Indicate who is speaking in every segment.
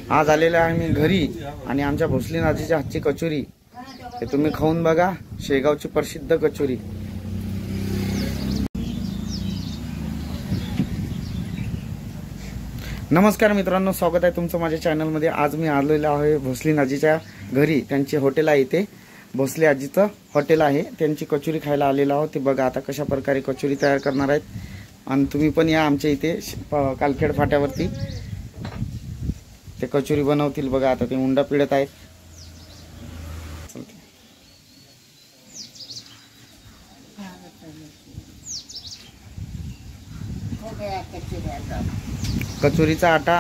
Speaker 1: आज आलेले आहे मी घरी आणि आमच्या भोसले नाजीच्या हातची कचोरी हे तुम्ही खाऊन बघा। शेगावची प्रसिद्ध कचोरी। नमस्कार मित्रांनो, स्वागत आहे तुमचं माझ्या चॅनलमध्ये। आज मी आलेलो आहे भोसले नाजीच्या घरी। त्यांचे हॉटेल आहे इथे, भोसले आजीचं हॉटेल आहे। त्यांची कचोरी खायला आलेलो आहोत। ते बघा आता कशा प्रकारे कचोरी तयार करणार आहेत आणि तुम्ही पण या आमच्या इथे कालखेड फाट्यावरती ते कचोरी बनवतील। बघा आता ते उंडा पिळत आहेत। कचोरीचा आटा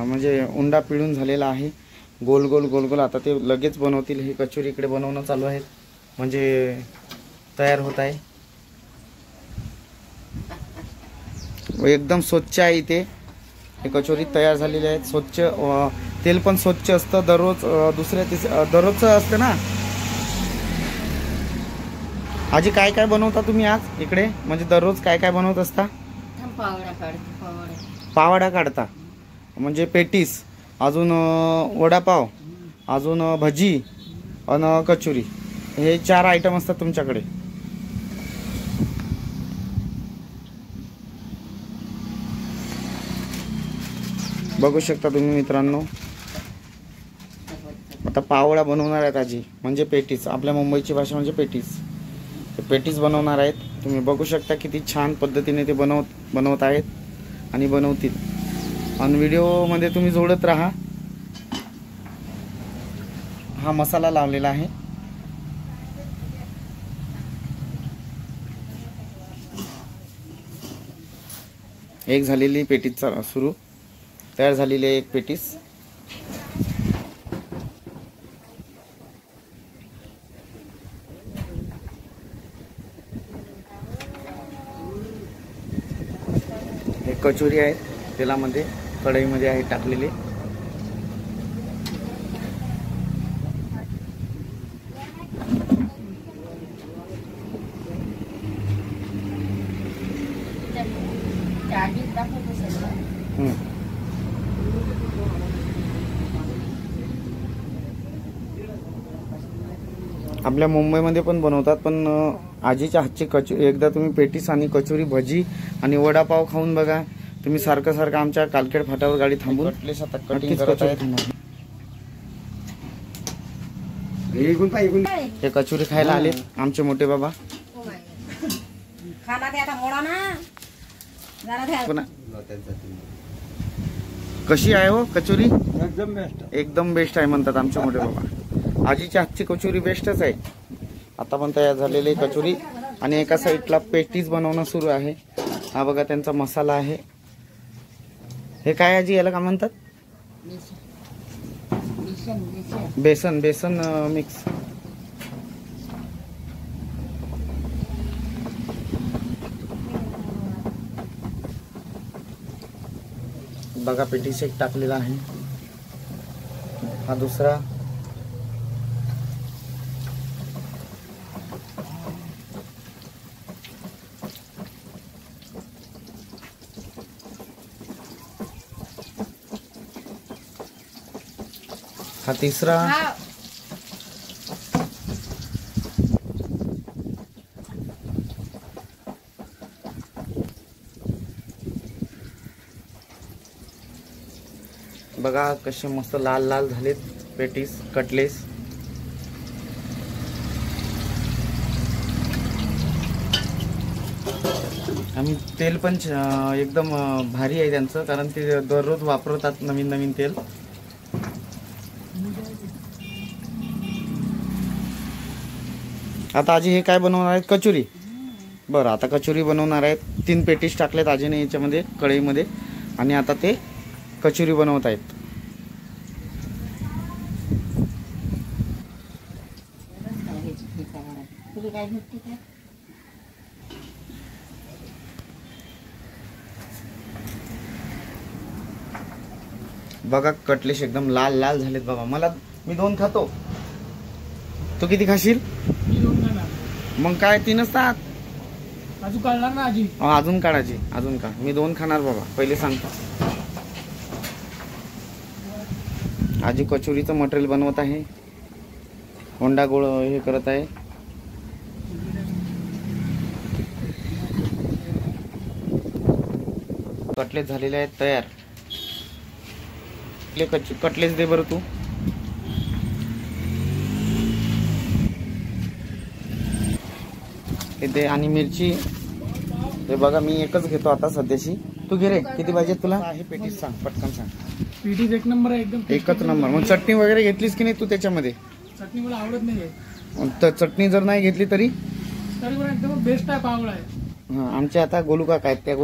Speaker 1: म्हणजे उंडा पिळून झालेला आहे। गोल गोल गोल गोल आता ते लगेच बनवतील। ही कचोरी इकडे बनवणं चालू आहे, म्हणजे तयार होत आहे। एकदम स्वच्छ आहे इथे हे कचोरी तयार झालेली आहे। स्वच्छ तेल पण स्वच्छ असतं। दररोज दररोजचं असतं ना। आजी काय काय बनवता तुम्ही आज इकडे, म्हणजे दररोज काय काय बनवत असता? पावडा काढता, म्हणजे पेटीस, अजून वडापाव, अजून भजी आणि कचोरी, हे 4 आयटम असतात तुमच्याकडे। बघू शकता तुम्ही मित्रांनो। आता पावडा बनवणार आहेत आजी, म्हणजे पेटीस। आपल्या मुंबईची भाषा म्हणजे पेटीस। पेटीस बनवणार आहेत। तुम्ही बघू शकता किती छान पद्धतीने ते बनवत आहेत आणि बनवतील। आणि व्हिडिओमध्ये तुम्ही जोडत राहा। हा मसाला लावलेला आहे। एक झालेली पेटीस सुरू तयार झालेली आहे, एक पेटीस। एक कचोरी आहे, तेलामध्ये कढईमध्ये आहे टाकलेली। आपल्या मुंबईमध्ये पण बनवतात, पण आजीच्या हातची कचोरी एकदा तुम्ही पेटीस आणि कचोरी, भजी आणि वडापाव खाऊन बघा। तुम्ही सारखं सारखं आमच्या कालखेड फाट्यावर गाडी थांबून कटिंग करत आहेत। हे कचोरी खायला आले आमचे मोठे बाबा। कशी आहे हो कचोरी? एकदम बेस्ट, एकदम बेस्ट आहे म्हणतात आमचे मोठे बाबा। आजीच्या हातची कचोरी बेस्टच आहे। आता पण तयार झालेली कचोरी आणि एका साईडला पेटीस बनवणं सुरू आहे। हा बघा त्यांचा मसाला आहे। हे काय आजी, याला काय म्हणतात? बेसन बेसन मिक्स। बघा पेटीस एक टाकलेला आहे, हा दुसरा। हा तिसरा। बघा कसे मस्त लाल लाल झालेत पेटीस, कटलेस। आणि तेल पण एकदम भारी आहे त्यांचं, कारण ते दररोज वापरतात नवीन नवीन तेल। आता आजी हे काय बनवणार आहेत? कचोरी। बरं, आता कचोरी बनवणार आहेत। 3 पेटीस टाकलेत आजीने याच्यामध्ये, कढईमध्ये, आणि आता ते कचोरी बनवत आहेत। बघा कटलेश एकदम लाल लाल झालेत बाबा। मी 2 खातो, तू किती खाशील? मग काय 3च असतात?
Speaker 2: अजून काढणार ना आजी?
Speaker 1: अजून काढायची, अजून का? मी 2 खाणार बाबा, पहिले सांगतो। आजी कचोरीचं मटेरियल बनवत आहे. होंडा गोळ हे करत आहे. कटलेट झालेले आहेत तयार. कटलेट दे बरं तू. हे दे आणि मिरची. हे बघा मी एकच घेतो आता सध्याशी. तू घे रे, किती पाहिजे तुला? आहे पेटीस सांग, पटकन सांग.
Speaker 2: पेटीज एक नंबर आहे, एकदम
Speaker 1: एकच नंबर. मग चटणी वगैरे घेतलीस की नाही तू त्याच्यामध्ये?
Speaker 2: चटणी मला आवडत नाहीये.
Speaker 1: तर चटणी जर नाही घेतली तरी
Speaker 2: तरी पण एकदम बेस्ट आहे, पावळा आहे.
Speaker 1: आमचे आता गोलू काका आहेत, त्या